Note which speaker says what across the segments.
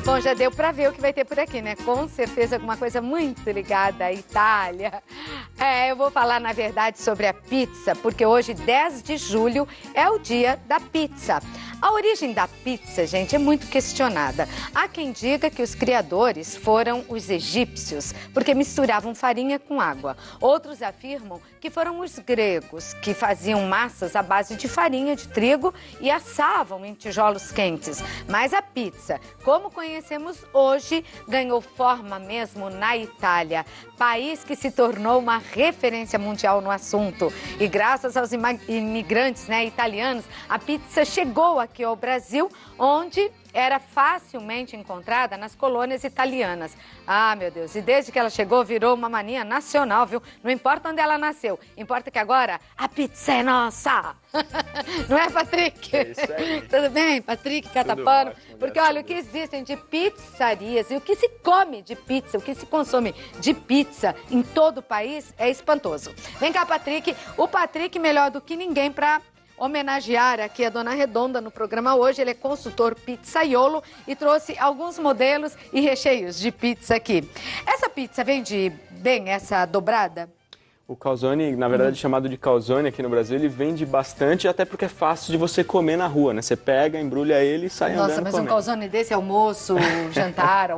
Speaker 1: Bom, já deu pra ver o que vai ter por aqui, né? Com certeza alguma coisa muito ligada à Itália. Eu vou falar, na verdade, sobre a pizza, porque hoje, 10 de julho, é o dia da pizza. A origem da pizza, gente, é muito questionada. Há quem diga que os criadores foram os egípcios, porque misturavam farinha com água. Outros afirmam que foram os gregos, que faziam massas à base de farinha de trigo e assavam em tijolos quentes. Mas a pizza, como conhecemos hoje, ganhou forma mesmo na Itália, país que se tornou uma referência mundial no assunto. E graças aos imigrantes, italianos, a pizza chegou aqui ao Brasil, onde era facilmente encontrada nas colônias italianas. Ah, meu Deus, e desde que ela chegou, virou uma mania nacional, viu? Não importa onde ela nasceu, importa que agora a pizza é nossa. Não é, Patrick?
Speaker 2: É isso aí.
Speaker 1: Tudo bem, Patrick Catapano?
Speaker 2: Ótimo,
Speaker 1: porque olha, o que existem de pizzarias e o que se come de pizza, o que se consome de pizza em todo o país é espantoso. Vem cá, Patrick. O Patrick, melhor do que ninguém para homenagear aqui a Dona Redonda no programa hoje. Ele é consultor pizzaiolo e trouxe alguns modelos e recheios de pizza aqui. Essa pizza vende bem, essa dobrada?
Speaker 2: O calzone, na verdade chamado de calzone aqui no Brasil, ele vende bastante, até porque é fácil de você comer na rua, né? Você pega, embrulha ele e sai andando.
Speaker 1: Nossa, mas
Speaker 2: comendo.
Speaker 1: um calzone desse é almoço, jantar,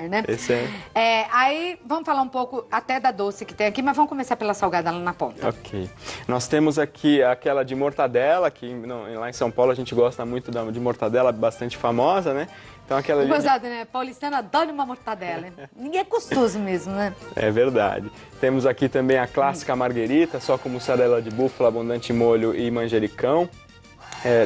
Speaker 1: né?
Speaker 2: Esse é.
Speaker 1: Aí vamos falar um pouco até da doce que tem aqui, mas vamos começar pela salgada lá na ponta.
Speaker 2: Ok. Nós temos aqui aquela de mortadela, que lá em São Paulo a gente gosta muito de mortadela, bastante famosa, né? Então aquela ali...
Speaker 1: Gozado, né? Paulistano adora uma mortadela. E é gostoso mesmo, né?
Speaker 2: É verdade. Temos aqui também a clássica marguerita, só com mussarela de búfala, abundante molho e manjericão.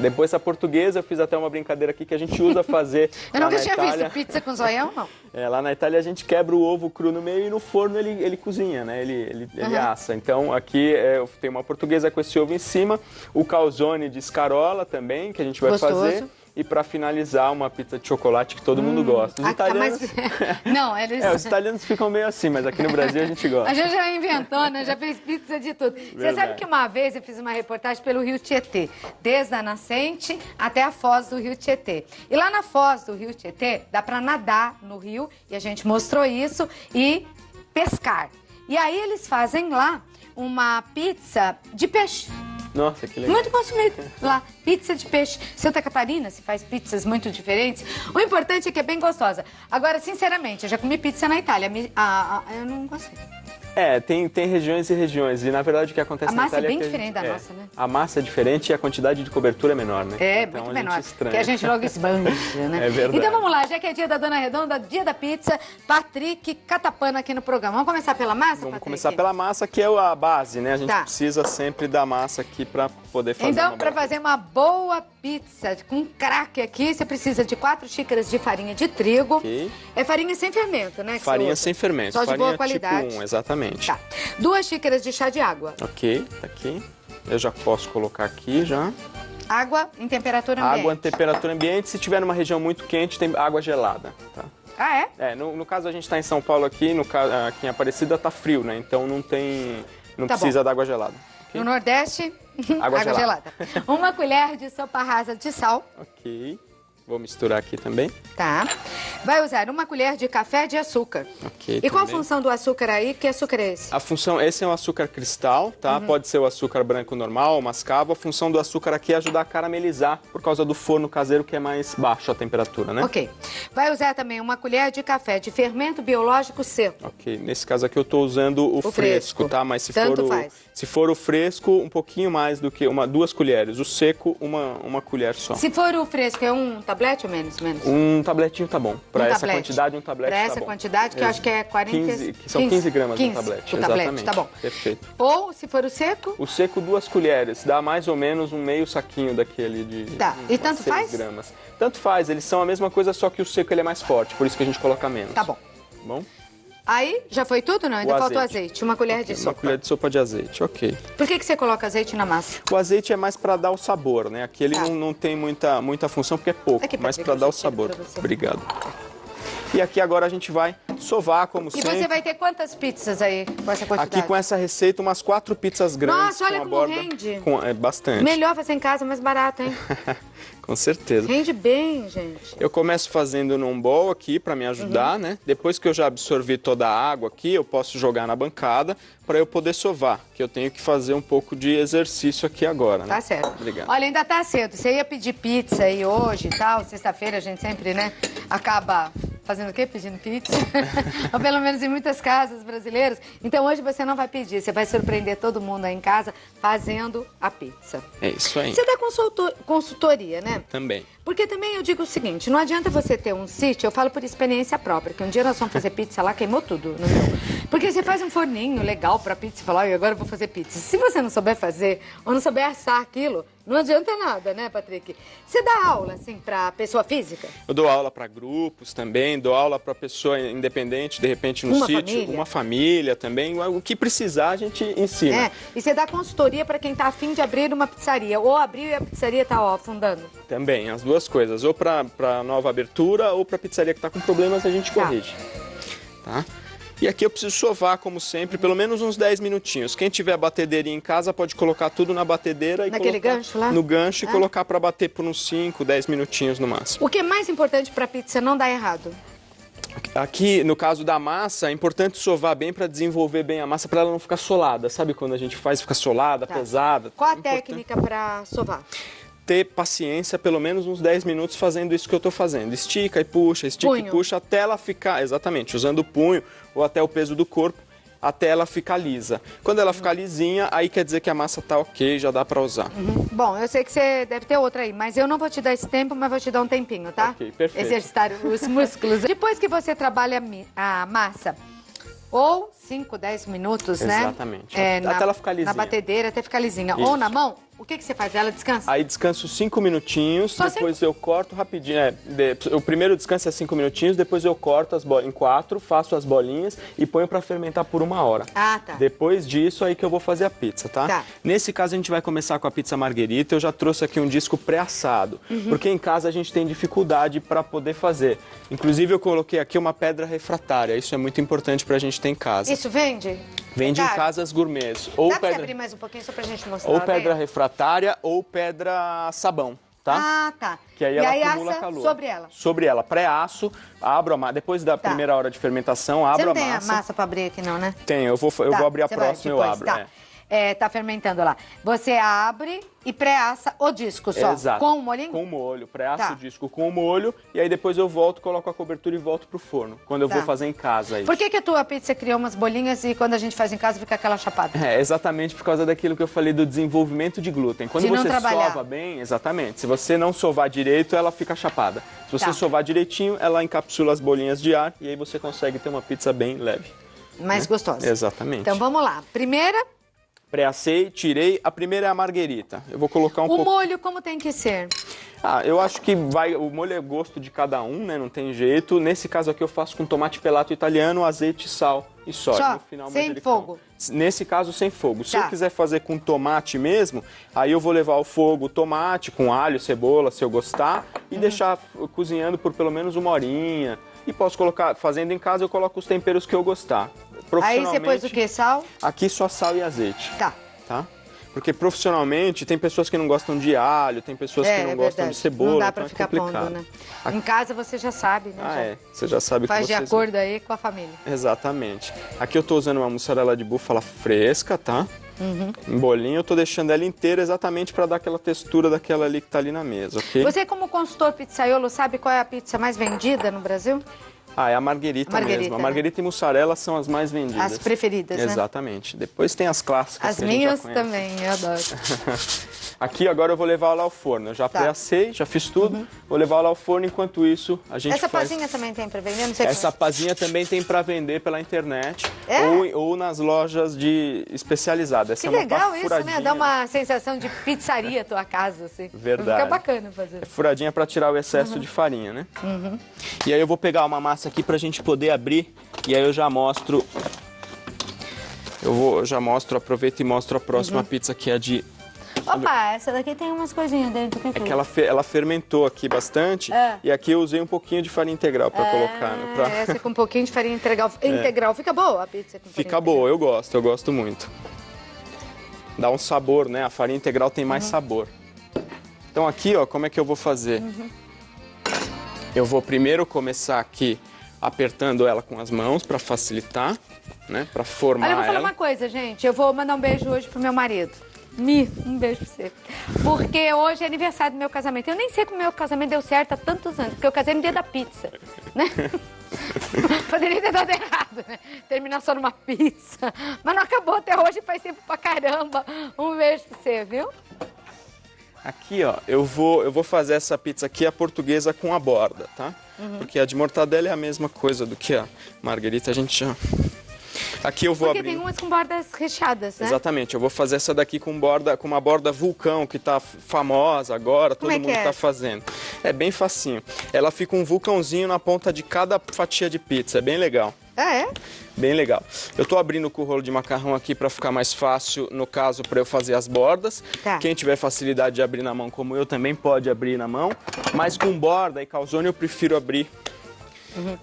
Speaker 2: Depois a portuguesa, eu fiz até uma brincadeira aqui que a gente usa fazer.
Speaker 1: Eu nunca tinha visto pizza com zoião, não.
Speaker 2: Lá na Itália a gente quebra o ovo cru no meio e no forno ele cozinha, né? Ele assa. Então aqui tem uma portuguesa com esse ovo em cima, o calzone de escarola também, que a gente vai fazer. E para finalizar, uma pizza de chocolate que todo mundo gosta. Os italianos...
Speaker 1: Não, eles...
Speaker 2: os italianos ficam meio assim, mas aqui no Brasil a gente gosta.
Speaker 1: A gente já inventou, né? Já fez pizza de tudo.
Speaker 2: Verdade.
Speaker 1: Você sabe que uma vez eu fiz uma reportagem pelo Rio Tietê, desde a nascente até a foz do Rio Tietê. E lá na foz do Rio Tietê, dá para nadar no rio, e a gente mostrou isso, e pescar. E aí eles fazem lá uma pizza de peixe.
Speaker 2: Nossa, que legal.
Speaker 1: Muito consumido lá, pizza de peixe. Santa Catarina se faz pizzas muito diferentes. O importante é que é bem gostosa. Agora, sinceramente, eu já comi pizza na Itália. Eu não gostei.
Speaker 2: Tem regiões e regiões. E na verdade o que acontece na Itália
Speaker 1: é bem diferente da nossa, né?
Speaker 2: A massa é diferente e a quantidade de cobertura é menor, né?
Speaker 1: Então, muito menor. Que a gente logo esbanja, né?
Speaker 2: É verdade.
Speaker 1: Então vamos lá, já que é dia da Dona Redonda, dia da pizza, Patrick Catapano aqui no programa. Vamos começar pela massa, Patrick?
Speaker 2: Vamos começar pela massa, que é a base, né? A gente precisa sempre da massa aqui para poder fazer
Speaker 1: Então, para fazer uma boa pizza com craque aqui, você precisa de 4 xícaras de farinha de trigo.
Speaker 2: Ok.
Speaker 1: É farinha sem fermento, né?
Speaker 2: Farinha sem fermento.
Speaker 1: Só de
Speaker 2: farinha
Speaker 1: boa qualidade.
Speaker 2: Tipo 1, exatamente.
Speaker 1: Tá. 2 xícaras de chá de água.
Speaker 2: Ok, tá aqui. Eu já posso colocar aqui já.
Speaker 1: Água em temperatura ambiente.
Speaker 2: Água em temperatura ambiente. Se tiver numa região muito quente, tem água gelada, tá?
Speaker 1: Ah, é?
Speaker 2: No caso a gente está em São Paulo aqui, aqui em Aparecida tá frio, né? Então não precisa da água gelada. Okay?
Speaker 1: No Nordeste,
Speaker 2: água gelada.
Speaker 1: 1 colher de sopa rasa de sal.
Speaker 2: Ok. Vou misturar aqui também.
Speaker 1: Tá. Vai usar 1 colher de café de açúcar.
Speaker 2: Ok.
Speaker 1: E qual a função do açúcar aí? Que açúcar é esse?
Speaker 2: A função, esse é um açúcar cristal, tá? Pode ser o açúcar branco normal, mascavo. A função do açúcar aqui é ajudar a caramelizar por causa do forno caseiro que é mais baixo a temperatura, né?
Speaker 1: Ok. Vai usar também 1 colher de café de fermento biológico seco.
Speaker 2: Ok. Nesse caso aqui eu tô usando o fresco, tá? Mas se for o fresco, um pouquinho mais do que 2 colheres. O seco, uma colher só.
Speaker 1: Se for o fresco, é um tablete ou menos?
Speaker 2: Um tabletinho tá bom. Para essa quantidade, um tablete tá bom.
Speaker 1: Para essa quantidade, que eu acho que é 40...
Speaker 2: São 15 gramas no tablete.
Speaker 1: O
Speaker 2: tablete,
Speaker 1: tá bom.
Speaker 2: Perfeito.
Speaker 1: Ou, se for o seco?
Speaker 2: O seco, 2 colheres. Dá mais ou menos um meio saquinho daquele de...
Speaker 1: Tá. E tanto
Speaker 2: 6
Speaker 1: faz?
Speaker 2: gramas. Tanto faz. Eles são a mesma coisa, só que o seco ele é mais forte. Por isso que a gente coloca menos.
Speaker 1: Tá bom.
Speaker 2: Bom?
Speaker 1: Aí, já foi tudo? Não, ainda faltou azeite. 1 colher de sopa.
Speaker 2: 1 colher de sopa de azeite, ok.
Speaker 1: Por que você coloca azeite na massa?
Speaker 2: O azeite é mais para dar o sabor, né? Aqui ele não tem muita função, porque é pouco, mas para dar o sabor. Obrigado. E aqui agora a gente vai sovar como sempre.
Speaker 1: E você vai ter quantas pizzas aí com essa quantidade?
Speaker 2: Aqui com essa receita, umas 4 pizzas grandes.
Speaker 1: Nossa, olha como
Speaker 2: borda,
Speaker 1: rende.
Speaker 2: É bastante.
Speaker 1: Melhor fazer em casa, mais barato, hein?
Speaker 2: Com certeza.
Speaker 1: Rende bem, gente.
Speaker 2: Eu começo fazendo num bowl aqui para me ajudar, né? Depois que eu já absorvi toda a água aqui, eu posso jogar na bancada para eu poder sovar, que eu tenho que fazer um pouco de exercício aqui agora, né?
Speaker 1: Tá certo.
Speaker 2: Obrigado.
Speaker 1: Olha, ainda tá cedo. Você ia pedir pizza aí hoje e tal, sexta-feira a gente sempre, né, acaba fazendo o quê? Pedindo pizza. Ou pelo menos em muitas casas brasileiras. Então hoje você não vai pedir, você vai surpreender todo mundo aí em casa fazendo a pizza.
Speaker 2: É isso aí.
Speaker 1: Você dá consultoria, né?
Speaker 2: Também.
Speaker 1: Porque também eu digo o seguinte, não adianta você ter um sítio, eu falo por experiência própria, que um dia nós fomos fazer pizza lá, queimou tudo no meu. Porque você faz um forninho legal pra pizza e fala, olha, agora eu vou fazer pizza. Se você não souber fazer, ou não souber assar aquilo, não adianta nada, né, Patrick? Você dá aula, assim, pra pessoa física?
Speaker 2: Eu dou aula pra grupos também, dou aula pra pessoa independente, de repente no sítio, uma família também. O que precisar a gente ensina.
Speaker 1: É, e você dá consultoria pra quem tá afim de abrir uma pizzaria, ou abriu e a pizzaria tá, ó, afundando?
Speaker 2: Também, as duas coisas, ou pra nova abertura, ou pra pizzaria que tá com problemas, a gente corrige. Tá? E aqui eu preciso sovar, como sempre, pelo menos uns 10 minutinhos. Quem tiver batedeirinha em casa pode colocar tudo na batedeira e
Speaker 1: naquele gancho lá?
Speaker 2: No gancho e colocar para bater por uns 5, 10 minutinhos no máximo.
Speaker 1: O que é mais importante para pizza não dar errado?
Speaker 2: Aqui, no caso da massa, é importante sovar bem para desenvolver bem a massa, para ela não ficar solada. Sabe quando a gente faz, fica solada, pesada?
Speaker 1: Qual a técnica para sovar?
Speaker 2: Ter paciência, pelo menos uns 10 minutos fazendo isso que eu estou fazendo. Estica e puxa, estica e puxa, até ela ficar, exatamente, usando o punho ou até o peso do corpo, até ela ficar lisa. Quando ela ficar lisinha, aí quer dizer que a massa tá ok, já dá para usar.
Speaker 1: Bom, eu sei que você deve ter outra aí, mas eu não vou te dar esse tempo, mas vou te dar um tempinho, tá?
Speaker 2: Ok, perfeito.
Speaker 1: Exercitar os músculos. Depois que você trabalha a massa, ou 5, 10 minutos, né?
Speaker 2: Exatamente. Até ela ficar lisinha.
Speaker 1: Na batedeira, até ficar lisinha.
Speaker 2: Isso.
Speaker 1: Ou na mão, o que você faz? Ela descansa?
Speaker 2: Aí descanso 5 minutinhos, depois eu corto rapidinho. O primeiro descanso é 5 minutinhos, depois eu corto em 4, faço as bolinhas e ponho para fermentar por 1 hora.
Speaker 1: Ah, tá.
Speaker 2: Depois disso, aí que eu vou fazer a pizza, tá? Nesse caso, a gente vai começar com a pizza marguerita. Eu já trouxe aqui um disco pré-assado, porque em casa a gente tem dificuldade para poder fazer. Inclusive, eu coloquei aqui uma pedra refratária. Isso é muito importante para a gente ter em casa.
Speaker 1: Isso vende?
Speaker 2: Vende em casas gourmets. Ou
Speaker 1: Dá pra você abrir mais um pouquinho só pra gente mostrar?
Speaker 2: Ou pedra refratária ou pedra sabão, tá?
Speaker 1: Ah, tá.
Speaker 2: Que aí ela acumula calor.
Speaker 1: Sobre ela?
Speaker 2: Sobre ela. Pré-aço, abro a massa. Depois da primeira hora de fermentação, abro a massa.
Speaker 1: Você não tem a massa pra abrir aqui não, né?
Speaker 2: Tem, eu vou abrir a próxima e eu abro.
Speaker 1: Tá. Tá fermentando lá. Você abre e pré-assa o disco só?
Speaker 2: Exato.
Speaker 1: Com o molhinho?
Speaker 2: Com o molho. Pré-assa o disco com o molho e aí depois eu volto, coloco a cobertura e volto pro forno. Quando eu vou fazer em casa.
Speaker 1: Por que a tua pizza criou umas bolinhas e quando a gente faz em casa fica aquela chapada?
Speaker 2: Exatamente por causa daquilo que eu falei do desenvolvimento de glúten. Quando você sova bem, exatamente. Se você não sovar direito, ela fica chapada. Se você sovar direitinho, ela encapsula as bolinhas de ar e aí você consegue ter uma pizza bem leve.
Speaker 1: Mais gostosa.
Speaker 2: Exatamente.
Speaker 1: Então vamos lá. Primeira...
Speaker 2: Pré-assei, tirei. A primeira é a marguerita. Eu vou colocar um pouco...
Speaker 1: O molho como tem que ser?
Speaker 2: Eu acho que o molho é gosto de cada um, né? Não tem jeito. Nesse caso aqui eu faço com tomate pelato italiano, azeite, sal e soja.
Speaker 1: Só?
Speaker 2: No final,
Speaker 1: sem fogo?
Speaker 2: Nesse caso, sem fogo. Se eu quiser fazer com tomate mesmo, aí eu vou levar ao fogo o tomate com alho, cebola, se eu gostar, e deixar cozinhando por pelo menos 1 horinha. E posso colocar, fazendo em casa, eu coloco os temperos que eu gostar.
Speaker 1: Aí você pôs o que? Sal?
Speaker 2: Aqui só sal e azeite.
Speaker 1: Tá.
Speaker 2: Porque profissionalmente tem pessoas que não gostam de alho, tem pessoas que não gostam de cebola. Não
Speaker 1: dá pra ficar pondo, né? Em casa você já sabe, né?
Speaker 2: Você já sabe que
Speaker 1: faz de acordo aí com a família.
Speaker 2: Exatamente. Aqui eu tô usando uma mussarela de búfala fresca, tá? Em bolinho, eu tô deixando ela inteira exatamente para dar aquela textura daquela ali que tá ali na mesa, ok?
Speaker 1: Você como consultor pizzaiolo sabe qual é a pizza mais vendida no Brasil?
Speaker 2: É a marguerita mesmo. A marguerita e mussarela são as mais vendidas.
Speaker 1: As preferidas,
Speaker 2: Exatamente. Depois tem as clássicas
Speaker 1: que a gente já conhece. As minhas também, eu adoro.
Speaker 2: Aqui agora eu vou levar ela ao forno. Eu já pré-assei, já fiz tudo. Vou levar ela ao forno, enquanto isso a gente
Speaker 1: Essa pazinha também tem para vender? Não sei
Speaker 2: Essa pazinha também tem para vender pela internet ou nas lojas especializadas.
Speaker 1: Que legal isso, né? Dá uma sensação de pizzaria a tua casa, assim.
Speaker 2: Verdade.
Speaker 1: Fica bacana fazer.
Speaker 2: É furadinha para tirar o excesso de farinha, né? E aí eu vou pegar uma massa aqui pra gente poder abrir e aí eu já mostro. Aproveito e mostro a próxima pizza que é de
Speaker 1: Opa, essa daqui tem umas coisinhas dentro. O que
Speaker 2: é que ela fermentou aqui bastante e aqui eu usei um pouquinho de farinha integral para colocar. Né,
Speaker 1: essa com um pouquinho de farinha integral. Fica boa a pizza com farinha
Speaker 2: Fica boa, eu gosto muito. Dá um sabor, né? A farinha integral tem mais sabor. Então aqui, ó, como é que eu vou fazer? Eu vou primeiro começar aqui apertando ela com as mãos para facilitar, né? Para formar ela.
Speaker 1: Olha, eu vou falar uma coisa, gente. Eu vou mandar um beijo hoje pro meu marido. Um beijo pra você. Porque hoje é aniversário do meu casamento. Eu nem sei como o meu casamento deu certo há tantos anos, porque eu casei no dia da pizza, né? Poderia ter dado errado, né? Terminar só numa pizza. Mas não acabou até hoje, faz tempo pra caramba. Um beijo pra você, viu?
Speaker 2: Aqui, ó, eu vou fazer essa pizza aqui, a portuguesa com a borda, tá? Porque a de mortadela é a mesma coisa do que a marguerita, a gente já... Aqui eu vou abrir...
Speaker 1: Porque tem umas com bordas recheadas, né?
Speaker 2: Exatamente, eu vou fazer essa daqui com uma borda vulcão, que tá famosa agora, todo mundo tá fazendo. É bem facinho. Ela fica um vulcãozinho na ponta de cada fatia de pizza, é bem legal.
Speaker 1: Ah, é?
Speaker 2: Bem legal. Eu tô abrindo com o rolo de macarrão aqui para ficar mais fácil, no caso, para eu fazer as bordas.
Speaker 1: Tá.
Speaker 2: Quem tiver facilidade de abrir na mão como eu também pode abrir na mão. Mas com borda e calzone eu prefiro abrir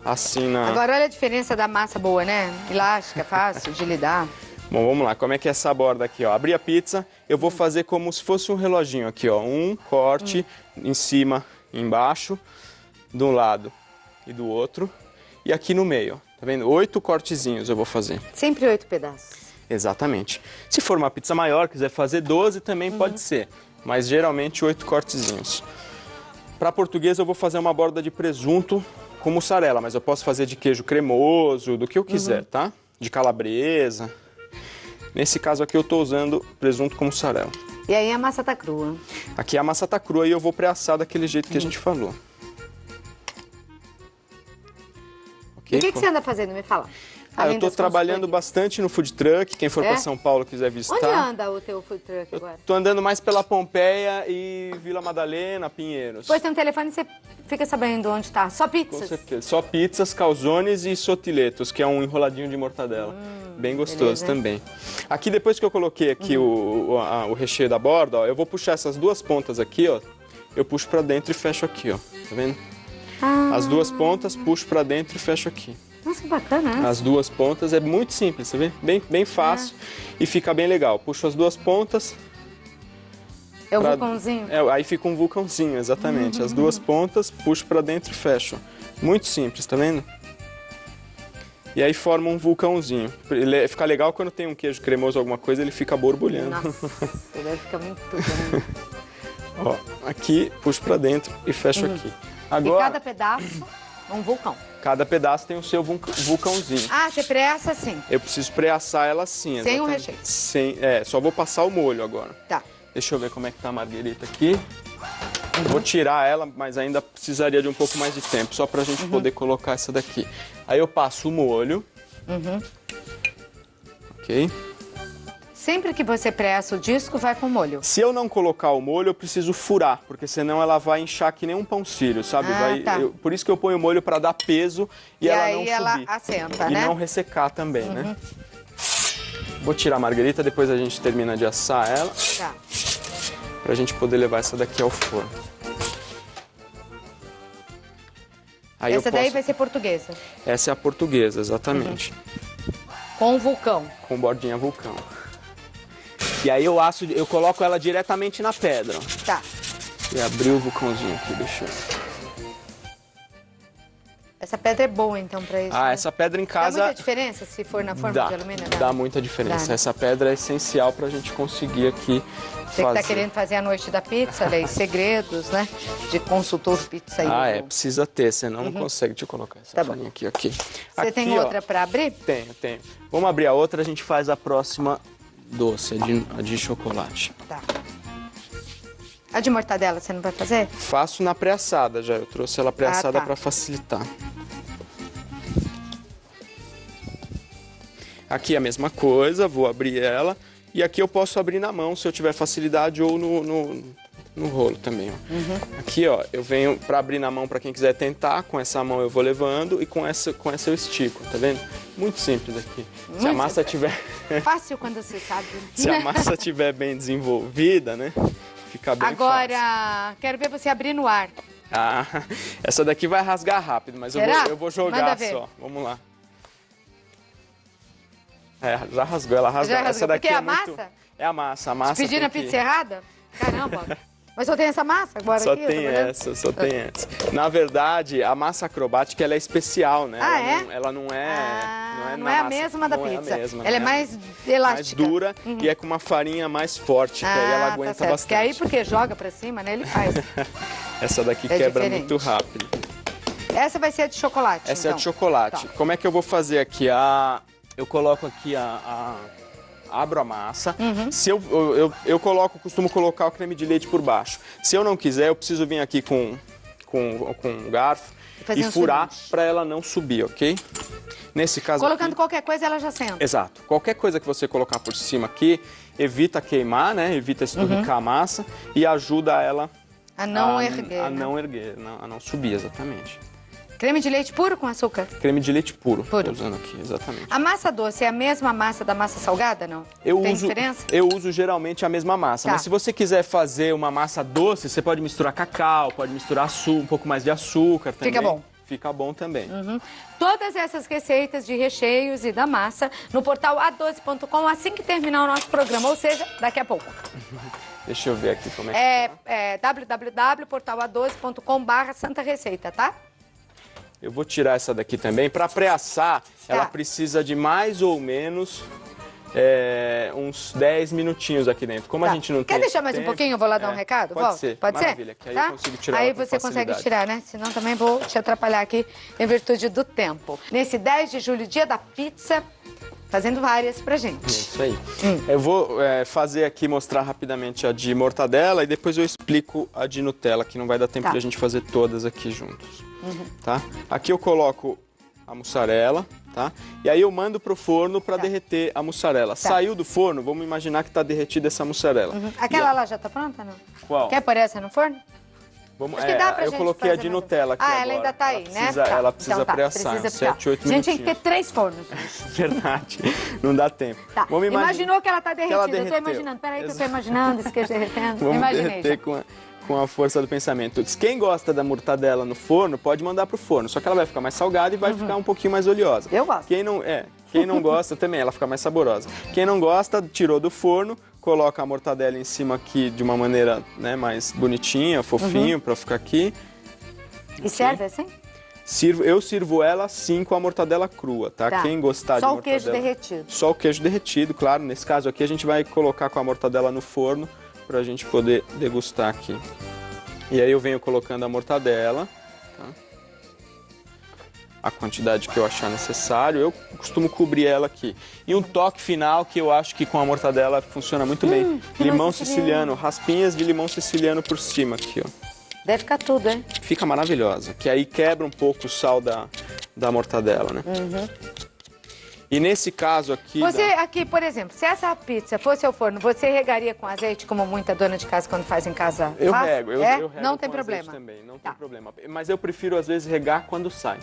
Speaker 2: assim na...
Speaker 1: Agora olha a diferença da massa boa, né? Elástica, fácil de lidar.
Speaker 2: Bom, vamos lá. Como é que é essa borda aqui, ó? Abri a pizza, eu vou fazer como se fosse um reloginho aqui, ó. Um corte em cima, embaixo, de um lado e do outro. E aqui no meio, ó. Tá vendo? 8 cortezinhos eu vou fazer.
Speaker 1: Sempre 8 pedaços.
Speaker 2: Exatamente. Se for uma pizza maior, quiser fazer 12, também pode ser. Mas geralmente 8 cortezinhos. Para portuguesa eu vou fazer uma borda de presunto com mussarela, mas eu posso fazer de queijo cremoso, do que eu quiser, tá? De calabresa. Nesse caso aqui eu tô usando presunto com mussarela.
Speaker 1: E aí a massa tá crua.
Speaker 2: Aqui a massa tá crua e eu vou pré-assar daquele jeito que a gente falou.
Speaker 1: E o que você anda fazendo? Me fala.
Speaker 2: Eu tô trabalhando bastante no food truck, quem for para São Paulo quiser visitar.
Speaker 1: Onde anda o teu food truck agora?
Speaker 2: Tô andando mais pela Pompeia e Vila Madalena, Pinheiros.
Speaker 1: Depois tem um telefone e você fica sabendo onde tá. Só pizzas?
Speaker 2: Com certeza. Só pizzas, calzones e sotiletos, que é um enroladinho de mortadela. Bem gostoso também. Aqui, depois que eu coloquei aqui o recheio da borda, ó, eu vou puxar essas duas pontas aqui, ó. Eu puxo para dentro e fecho aqui, ó. Tá vendo? As duas pontas, puxo para dentro e fecho aqui.
Speaker 1: Nossa, que bacana, né?
Speaker 2: As duas pontas, é muito simples, você vê? Bem fácil e fica bem legal. Puxo as duas pontas.
Speaker 1: É o vulcãozinho?
Speaker 2: Aí fica um vulcãozinho, exatamente. As duas pontas, puxo para dentro e fecho. Muito simples, tá vendo? E aí forma um vulcãozinho. Fica legal quando tem um queijo cremoso ou alguma coisa, ele fica borbulhando.
Speaker 1: Nossa, deve ficar muito bom.
Speaker 2: Ó, aqui, puxo para dentro e fecho aqui. Agora,
Speaker 1: e cada pedaço é um vulcão?
Speaker 2: Cada pedaço tem o seu vulcãozinho.
Speaker 1: Ah, você pré-assa assim?
Speaker 2: Eu preciso pré-assar ela assim,
Speaker 1: sem o recheio?
Speaker 2: Só vou passar o molho agora.
Speaker 1: Tá.
Speaker 2: Deixa eu ver como é que tá a marguerita aqui. Vou tirar ela, mas ainda precisaria de um pouco mais de tempo, só pra gente poder colocar essa daqui. Aí eu passo o molho. Ok.
Speaker 1: Sempre que você pressa o disco, vai com molho.
Speaker 2: Se eu não colocar o molho, eu preciso furar, porque senão ela vai inchar que nem um pão sírio, sabe? Por isso que eu ponho o molho para dar peso e ela não subir.
Speaker 1: E aí ela assenta,
Speaker 2: né?
Speaker 1: E
Speaker 2: não ressecar também, né? Vou tirar a marguerita, depois a gente termina de assar ela.
Speaker 1: Tá.
Speaker 2: Pra gente poder levar essa daqui ao forno. Aí
Speaker 1: essa daí vai ser portuguesa?
Speaker 2: Essa é a portuguesa, exatamente.
Speaker 1: Com vulcão?
Speaker 2: Com bordinha vulcão. E aí eu coloco ela diretamente na pedra.
Speaker 1: Tá.
Speaker 2: E abri o vulcãozinho aqui, deixa eu...
Speaker 1: Essa pedra é boa, então, pra isso?
Speaker 2: Essa pedra em casa...
Speaker 1: Dá muita diferença se for na forma de alumínio?
Speaker 2: Dá muita diferença. Essa pedra é essencial pra gente conseguir aqui
Speaker 1: Você que tá querendo fazer a noite da pizza, olha aí, segredos, né? De consultor pizza aí.
Speaker 2: Precisa ter, senão não consegue. Deixa eu colocar essa farinha aqui.
Speaker 1: Você tem outra pra abrir?
Speaker 2: Tenho. Vamos abrir a outra, a gente faz a próxima doce, a de chocolate.
Speaker 1: Tá. A de mortadela você não vai fazer?
Speaker 2: Faço na pré-assada já, eu trouxe ela pré-assada pra facilitar. Aqui a mesma coisa, vou abrir ela. E aqui eu posso abrir na mão, se eu tiver facilidade, ou no rolo também, ó. Aqui, ó, eu venho pra abrir na mão pra quem quiser tentar, com essa mão eu vou levando e com essa eu estico, tá vendo? Muito simples aqui. Se a massa tiver...
Speaker 1: Fácil quando você sabe.
Speaker 2: Se a massa tiver bem desenvolvida, né, fica bem fácil.
Speaker 1: Agora, quero ver você abrir no ar.
Speaker 2: Ah, essa daqui vai rasgar rápido, mas eu vou jogar só. Vamos lá. É, já rasgou, ela rasgou.
Speaker 1: Já rasgou.
Speaker 2: Essa daqui
Speaker 1: porque
Speaker 2: é
Speaker 1: a massa?
Speaker 2: É a massa.
Speaker 1: Pedindo a pizza errada? Caramba. Mas só tem essa massa agora
Speaker 2: só
Speaker 1: aqui?
Speaker 2: Tem essa. Na verdade, a massa acrobática ela é especial, né? Ela não é
Speaker 1: a mesma da pizza. Ela é mais elástica.
Speaker 2: Mais dura e é com uma farinha mais forte, que aí ela aguenta bastante.
Speaker 1: Porque aí, porque joga pra cima, né, ele faz.
Speaker 2: Essa daqui quebra muito rápido.
Speaker 1: Essa vai ser a de chocolate,
Speaker 2: Essa é a de chocolate. Tá. Como é que eu vou fazer aqui? Eu coloco aqui abro a massa. Se eu costumo colocar o creme de leite por baixo. Se eu não quiser, eu preciso vir aqui com um garfo e furar para ela não subir, ok? Nesse caso
Speaker 1: colocando
Speaker 2: aqui,
Speaker 1: qualquer coisa, ela já senta.
Speaker 2: Exato. Qualquer coisa que você colocar por cima aqui, evita queimar, né? Evita esturricar a massa e ajuda ela
Speaker 1: a não erguer.
Speaker 2: A não subir, exatamente.
Speaker 1: Creme de leite puro com açúcar?
Speaker 2: Creme de leite puro. Tô usando aqui, exatamente.
Speaker 1: A massa doce é a mesma massa da massa salgada, não? Tem diferença?
Speaker 2: Eu uso geralmente a mesma massa, mas se você quiser fazer uma massa doce, você pode misturar cacau, pode misturar um pouco mais de açúcar também.
Speaker 1: Fica bom.
Speaker 2: Fica bom também.
Speaker 1: Todas essas receitas de recheios e da massa no portal a12.com assim que terminar o nosso programa, ou seja, daqui a pouco.
Speaker 2: Deixa eu ver aqui como é que
Speaker 1: é www.portala12.com/Santa Receita, tá?
Speaker 2: Eu vou tirar essa daqui também. Para pré-assar, ela precisa de mais ou menos uns 10 minutinhos aqui dentro. Como a gente não tem
Speaker 1: Quer deixar mais um pouquinho? Eu vou lá dar um recado?
Speaker 2: Pode ser.
Speaker 1: Pode
Speaker 2: Maravilha,
Speaker 1: ser?
Speaker 2: Que aí eu consigo tirar
Speaker 1: aí
Speaker 2: com
Speaker 1: você consegue
Speaker 2: facilidade.
Speaker 1: tirar, né? Senão também vou te atrapalhar aqui em virtude do tempo. Nesse 10 de julho, dia da pizza, fazendo várias pra gente.
Speaker 2: Isso aí. Eu vou fazer aqui, mostrar rapidamente a de mortadela e depois eu explico a de Nutella, que não vai dar tempo de a gente fazer todas aqui juntos. Tá? Aqui eu coloco a mussarela, tá? E aí eu mando pro forno para derreter a mussarela. Saiu do forno, vamos imaginar que tá derretida essa mussarela.
Speaker 1: Aquela lá já tá pronta, não?
Speaker 2: Qual?
Speaker 1: Quer pôr essa no forno?
Speaker 2: Acho que dá pra eu coloquei a de Nutella aqui agora.
Speaker 1: Ela ainda tá aí, né?
Speaker 2: Ela precisa pré-assar, 7, 8 minutinhos.
Speaker 1: A gente tem que ter 3 fornos.
Speaker 2: Verdade, não dá tempo.
Speaker 1: Tá. Imaginou que ela tá derretida, eu tô imaginando. Peraí que eu tô imaginando esse queijo derretendo.
Speaker 2: Vamos
Speaker 1: Imaginei
Speaker 2: derreter com a força do pensamento. Quem gosta da mortadela no forno, pode mandar pro forno. Só que ela vai ficar mais salgada e vai ficar um pouquinho mais oleosa.
Speaker 1: Eu gosto.
Speaker 2: Quem não gosta também, ela fica mais saborosa. Quem não gosta, tirou do forno, coloca a mortadela em cima aqui de uma maneira, né, mais bonitinha, fofinho, pra ficar aqui.
Speaker 1: E serve assim?
Speaker 2: Eu sirvo ela assim com a mortadela crua, tá? Quem gostar de mortadela... Só o
Speaker 1: queijo derretido.
Speaker 2: Só o queijo derretido, claro. Nesse caso aqui a gente vai colocar com a mortadela no forno pra gente poder degustar aqui. E aí eu venho colocando a mortadela, tá? A quantidade que eu achar necessário. Eu costumo cobrir ela aqui. E um toque final que eu acho que com a mortadela funciona muito bem. Limão siciliano, raspinhas de limão siciliano por cima aqui, ó.
Speaker 1: Deve ficar tudo, hein?
Speaker 2: Fica maravilhosa, que aí quebra um pouco o sal da mortadela, né? E nesse caso aqui...
Speaker 1: Você aqui, por exemplo, se essa pizza fosse ao forno, você regaria com azeite, como muita dona de casa quando faz em casa?
Speaker 2: Eu rego, eu rego
Speaker 1: não tem
Speaker 2: com
Speaker 1: problema.
Speaker 2: Também, não tem problema. Mas eu prefiro, às vezes, regar quando sai.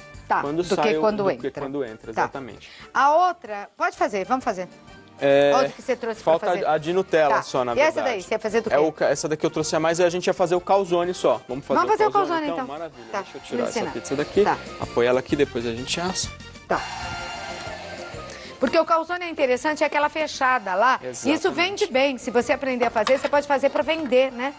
Speaker 1: Do que quando entra,
Speaker 2: exatamente.
Speaker 1: A outra, pode fazer, vamos fazer. Outra que você trouxe
Speaker 2: falta
Speaker 1: pra fazer.
Speaker 2: a de Nutella só, na verdade.
Speaker 1: E essa daí, você ia fazer do quê?
Speaker 2: Essa daqui eu trouxe a mais e a gente ia fazer o calzone só. Vamos fazer o calzone, então? Maravilha, deixa eu tirar essa pizza daqui, apoiar ela aqui, depois a gente assa.
Speaker 1: Porque o calzone é interessante, é aquela fechada lá.
Speaker 2: Exatamente.
Speaker 1: Isso vende bem. Se você aprender a fazer, você pode fazer para vender, né?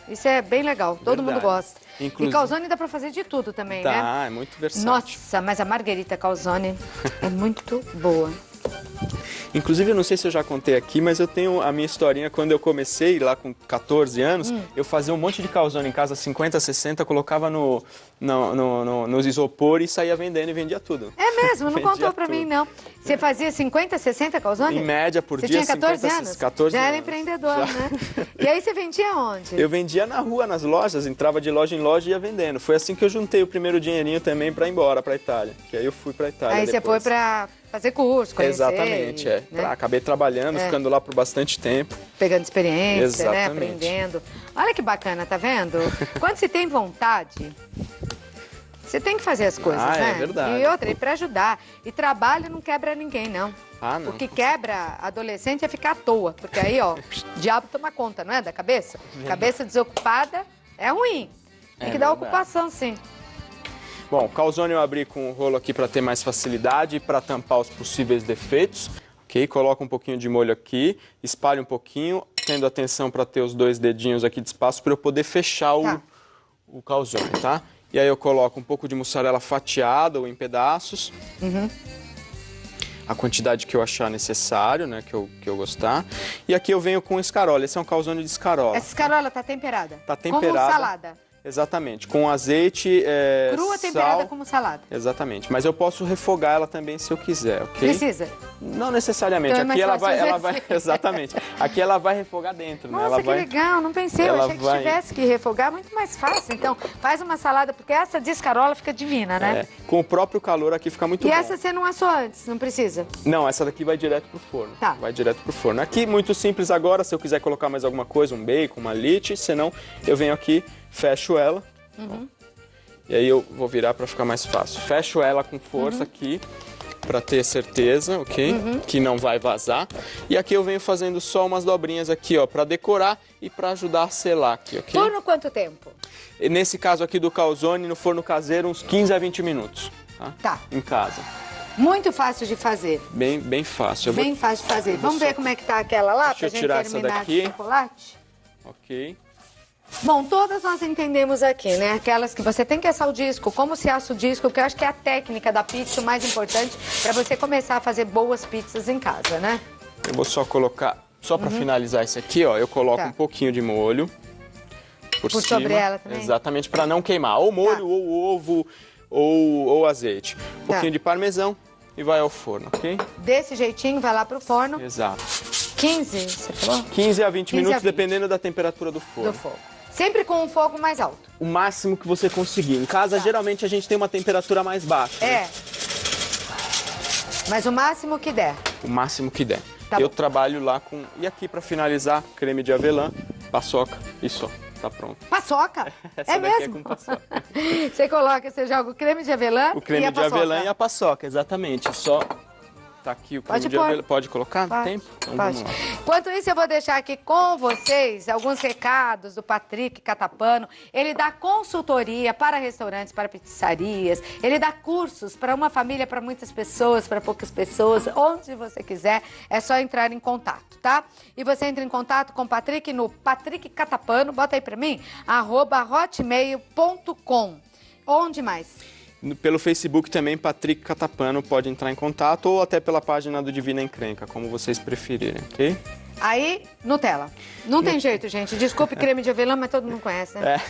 Speaker 1: Isso é bem legal. Todo mundo gosta.
Speaker 2: Inclusive...
Speaker 1: E calzone dá para fazer de tudo também, né?
Speaker 2: É muito versátil.
Speaker 1: Nossa, mas a marguerita calzone é muito boa.
Speaker 2: Inclusive, eu não sei se eu já contei aqui, mas eu tenho a minha historinha. Quando eu comecei lá com 14 anos, eu fazia um monte de calzone em casa, 50, 60, colocava no isopor e saía vendendo e vendia tudo.
Speaker 1: É É mesmo? Não contou pra mim, não. Você fazia 50, 60 calzone?
Speaker 2: Em média, por
Speaker 1: dia,
Speaker 2: dia,
Speaker 1: 14
Speaker 2: 50,
Speaker 1: anos?
Speaker 2: 14
Speaker 1: Já
Speaker 2: anos.
Speaker 1: era empreendedor, né? E aí você vendia onde?
Speaker 2: Eu vendia na rua, nas lojas, entrava de loja em loja e ia vendendo. Foi assim que eu juntei o primeiro dinheirinho também pra ir embora pra Itália. Que aí eu fui pra Itália
Speaker 1: Aí
Speaker 2: depois.
Speaker 1: você foi pra fazer curso, conhecer.
Speaker 2: Exatamente,
Speaker 1: né?
Speaker 2: Acabei trabalhando, ficando lá por bastante tempo.
Speaker 1: Pegando experiência,
Speaker 2: Exatamente.
Speaker 1: né? Aprendendo. Olha que bacana, tá vendo? Quando se tem vontade, você tem que fazer as coisas, né?
Speaker 2: É verdade.
Speaker 1: E outra, e pra ajudar. E trabalho não quebra ninguém, não.
Speaker 2: Ah, não.
Speaker 1: O que quebra adolescente é ficar à toa. Porque aí, ó, o diabo toma conta, não é? Da cabeça. Cabeça desocupada é ruim. Tem que dar ocupação, sim.
Speaker 2: Bom, o calzone eu abri com o rolo aqui para ter mais facilidade e para tampar os possíveis defeitos. Ok? Coloca um pouquinho de molho aqui, espalha um pouquinho, tendo atenção para ter os 2 dedinhos aqui de espaço para eu poder fechar o calzone, tá? E aí eu coloco um pouco de mussarela fatiada ou em pedaços. A quantidade que eu achar necessário, né, que eu gostar. E aqui eu venho com escarola. Esse é um calzone de escarola.
Speaker 1: Essa escarola tá temperada?
Speaker 2: Tá temperada.
Speaker 1: Como salada?
Speaker 2: Exatamente, com azeite,
Speaker 1: crua,
Speaker 2: sal,
Speaker 1: temperada como salada.
Speaker 2: Exatamente, mas eu posso refogar ela também se eu quiser, ok?
Speaker 1: Precisa?
Speaker 2: Não necessariamente,
Speaker 1: Então é
Speaker 2: aqui
Speaker 1: mais
Speaker 2: ela
Speaker 1: fácil
Speaker 2: vai, exatamente, aqui ela vai refogar dentro, né?
Speaker 1: Nossa,
Speaker 2: Ela
Speaker 1: que
Speaker 2: vai,
Speaker 1: legal, não pensei, eu
Speaker 2: ela
Speaker 1: achei que
Speaker 2: vai-
Speaker 1: tivesse que refogar, muito mais fácil. Então, faz uma salada, porque essa de escarola fica divina, né?
Speaker 2: com o próprio calor aqui fica muito
Speaker 1: E
Speaker 2: bom.
Speaker 1: essa você não assou antes, não precisa?
Speaker 2: Não, essa daqui vai direto pro forno.
Speaker 1: Tá.
Speaker 2: Vai direto pro forno. Aqui, muito simples agora, se eu quiser colocar mais alguma coisa, um bacon, uma lite, senão eu venho aqui, fecho ela. E aí eu vou virar para ficar mais fácil. Fecho ela com força aqui, para ter certeza, ok? Que não vai vazar. E aqui eu venho fazendo só umas dobrinhas aqui, ó, para decorar e para ajudar a selar aqui, ok?
Speaker 1: Forno quanto tempo?
Speaker 2: E nesse caso aqui do calzone, no forno caseiro, uns 15 a 20 minutos, tá?
Speaker 1: Tá.
Speaker 2: Em casa.
Speaker 1: Muito fácil de fazer.
Speaker 2: Bem fácil. Eu vou-
Speaker 1: Bem fácil de fazer. Vamos
Speaker 2: só-
Speaker 1: ver como é que tá aquela lá,
Speaker 2: Deixa
Speaker 1: pra
Speaker 2: eu
Speaker 1: gente
Speaker 2: tirar essa
Speaker 1: terminar
Speaker 2: daqui.
Speaker 1: de chocolate?
Speaker 2: Ok.
Speaker 1: Bom, todas nós entendemos aqui, né? Aquelas que você tem que assar o disco, como se assa o disco, que eu acho que é a técnica da pizza o mais importante para você começar a fazer boas pizzas em casa, né?
Speaker 2: Eu vou só colocar, só para finalizar esse aqui, ó, eu coloco
Speaker 1: Tá.
Speaker 2: um pouquinho de molho por cima.
Speaker 1: sobre ela também?
Speaker 2: Exatamente, para não queimar. Ou molho,
Speaker 1: Tá.
Speaker 2: ou ovo, ou azeite. Um pouquinho de parmesão e vai ao forno, ok?
Speaker 1: Desse jeitinho, vai lá pro forno.
Speaker 2: Exato.
Speaker 1: 15, você falou?
Speaker 2: 15 a 20
Speaker 1: 15 a
Speaker 2: minutos,
Speaker 1: 20.
Speaker 2: dependendo da temperatura do forno.
Speaker 1: Do fogo. Sempre com um fogo mais alto.
Speaker 2: O máximo que você conseguir. Em casa, geralmente, a gente tem uma temperatura mais baixa. né?
Speaker 1: É. Mas o máximo que der.
Speaker 2: O máximo que der.
Speaker 1: Tá
Speaker 2: eu
Speaker 1: bom.
Speaker 2: trabalho lá com... E aqui, para finalizar, creme de avelã, paçoca e só. Tá pronto.
Speaker 1: Paçoca?
Speaker 2: Essa
Speaker 1: é
Speaker 2: daqui
Speaker 1: mesmo?
Speaker 2: é com paçoca.
Speaker 1: Você coloca, você joga o creme de avelã
Speaker 2: O creme
Speaker 1: e a
Speaker 2: de
Speaker 1: paçoca.
Speaker 2: avelã e a paçoca, exatamente. Só tá aqui o creme
Speaker 1: Pode
Speaker 2: de
Speaker 1: pôr.
Speaker 2: avelã. Pode colocar?
Speaker 1: Pode,
Speaker 2: Tempo? Então
Speaker 1: pode.
Speaker 2: vamos lá.
Speaker 1: Enquanto isso, eu vou deixar aqui com vocês alguns recados do Patrick Catapano. Ele dá consultoria para restaurantes, para pizzarias. Ele dá cursos para uma família, para muitas pessoas, para poucas pessoas. Onde você quiser, é só entrar em contato, tá? E você entra em contato com o Patrick no Patrick Catapano, bota aí para mim, @hotmail.com. Onde mais?
Speaker 2: Pelo Facebook também, Patrick Catapano pode entrar em contato ou até pela página do Divina Encrenca, como vocês preferirem, ok?
Speaker 1: Aí, Nutella. Não tem jeito, gente. Desculpe creme de avelã, mas todo mundo conhece, né?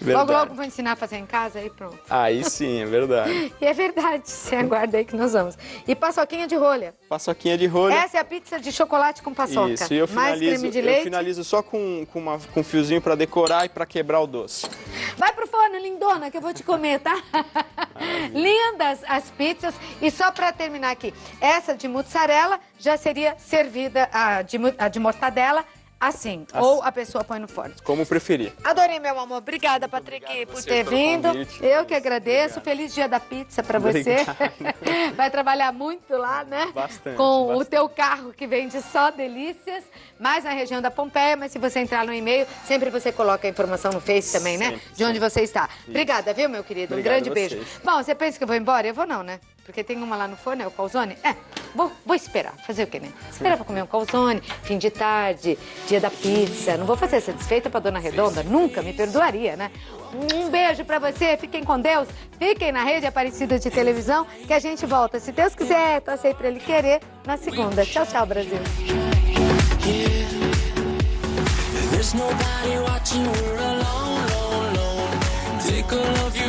Speaker 2: Verdade.
Speaker 1: Logo vou ensinar a fazer em casa e pronto.
Speaker 2: Aí sim, é verdade.
Speaker 1: E é verdade, você aguarda aí que nós vamos. E paçoquinha de rolha.
Speaker 2: Paçoquinha de rolha.
Speaker 1: Essa é a pizza de chocolate com paçoca.
Speaker 2: Isso, e eu
Speaker 1: Mais
Speaker 2: finalizo,
Speaker 1: creme de leite.
Speaker 2: eu finalizo só com um fiozinho para decorar e para quebrar o doce.
Speaker 1: Vai pro forno, lindona, que eu vou te comer, tá? Lindas as pizzas. E só pra terminar aqui, essa de mussarela já seria servida, a de mortadela, assim. Ou a pessoa põe no forno.
Speaker 2: Como preferir.
Speaker 1: Adorei, meu amor. Obrigada, Patrick,
Speaker 2: obrigado
Speaker 1: por
Speaker 2: você
Speaker 1: ter
Speaker 2: pelo
Speaker 1: vindo.
Speaker 2: convite.
Speaker 1: Eu que agradeço. Feliz dia da pizza pra você.
Speaker 2: Obrigado.
Speaker 1: Vai trabalhar muito lá, né?
Speaker 2: Bastante,
Speaker 1: Com o
Speaker 2: bastante.
Speaker 1: teu carro que vende só delícias, mais na região da Pompeia, mas se você entrar no e-mail, sempre você coloca a informação no Face também, né?
Speaker 2: Sempre,
Speaker 1: De onde você está. Obrigada, viu, meu querido?
Speaker 2: Obrigado
Speaker 1: Um grande
Speaker 2: a
Speaker 1: beijo.
Speaker 2: vocês.
Speaker 1: Bom, você pensa que eu vou embora? Eu vou não, né? Porque tem uma lá no forno, é o calzone. Vou esperar. Fazer o quê, né? Esperar pra comer um calzone, fim de tarde, dia da pizza. Não vou fazer satisfeita pra Dona Redonda, nunca me perdoaria, né? Um beijo pra você, fiquem com Deus, fiquem na Rede Aparecida de Televisão, que a gente volta, se Deus quiser, torcer pra Ele querer, na segunda. Tchau, tchau, Brasil.
Speaker 3: There's nobody watching, we're alone, alone, alone. Take all of your